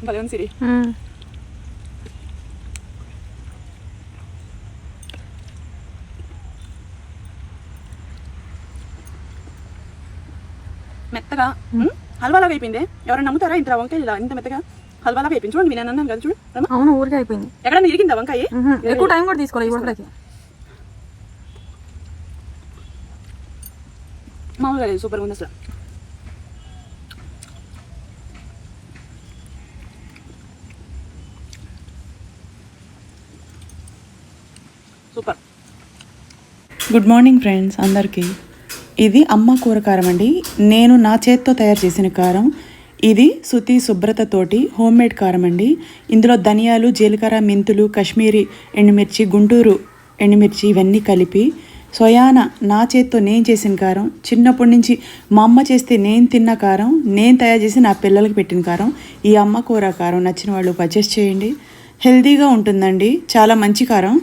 భలే ఉంది సిరి. మెత్తగా హల్వాలాగా అయిపోయింది. ఎవరైనా నమ్ముతారా? ఇంత వంకాయ ఇలా ఇంత మెత్తగా హల్వాలాగా అయిపోయింది. చూడండి నేను అన్నాను కదా, చూడు. అవును, ఊరికే అయిపోయింది. ఎక్కడన్నా ఇరిగిందా వంకాయ? ఎక్కువ టైం కూడా తీసుకోవాలి ఇవ్వడానికి. మామూలుగా లేదు, సూపర్గా ఉంది అసలు. సూపర్. గుడ్ మార్నింగ్ ఫ్రెండ్స్ అందరికీ. ఇది అమ్మ కూర కారం అండి. నేను నా చేత్తో తయారు చేసిన కారం. ఇది శృతి శుభ్రత తోటి హోమ్ మేడ్ కారం అండి. ఇందులో ధనియాలు, జీలకర్ర, మెంతులు, కాశ్మీరీ ఎండుమిర్చి, గుంటూరు ఎండుమిర్చి ఇవన్నీ కలిపి స్వయాన నా చేత్తో నేను చేసిన కారం. చిన్నప్పటి నుంచి మా అమ్మ చేస్తే నేను తిన్న కారం, నేను తయారు చేసి నా పిల్లలకి పెట్టిన కారం. ఈ అమ్మ కూర కారం నచ్చిన వాళ్ళు పర్చేస్ చేయండి. హెల్తీగా ఉంటుందండి, చాలా మంచి కారం.